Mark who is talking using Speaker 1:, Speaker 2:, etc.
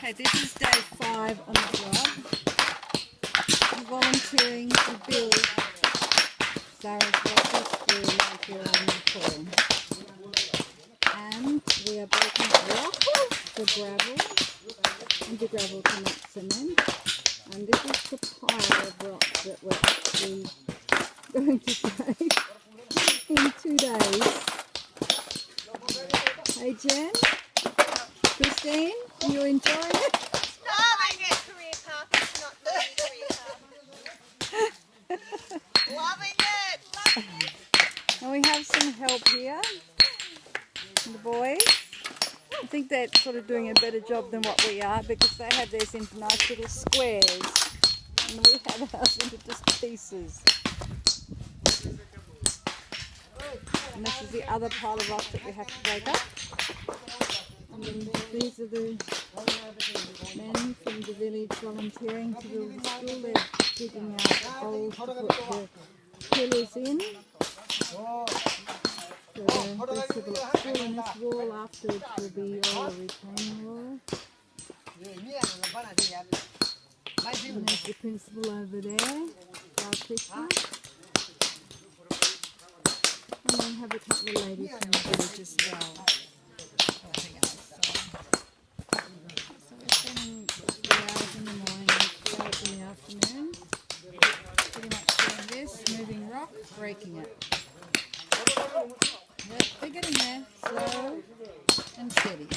Speaker 1: Okay, this is day 5 on the job. I'm volunteering to build Saraswasi school right here in Nepal. And we are breaking rock for gravel, and the gravel to make cement. And this is the pile of rock that we're actually going to take in 2 days. Hey Jen, Christine, are you enjoying it?
Speaker 2: Loving it, career path. It's not loving career path. Loving it. Loving it.
Speaker 1: And we have some help here. The boys. I think they're sort of doing a better job than what we are, because they have theirs into nice little squares and we have ours into just pieces. And this is the other pile of rock that we have to break up. And then these are the men from the village volunteering to build the school. They're digging out holes to put the pillars in. So this will look cool, and this wall afterwards will be all a retaining wall. And there's the principal over there, our picture. And then have a couple of ladies from the village as well. So we're spending 3 hours in the morning and 3 hours in the afternoon. Pretty much doing this, moving rock, breaking it. Yep, we're getting there, slow and steady.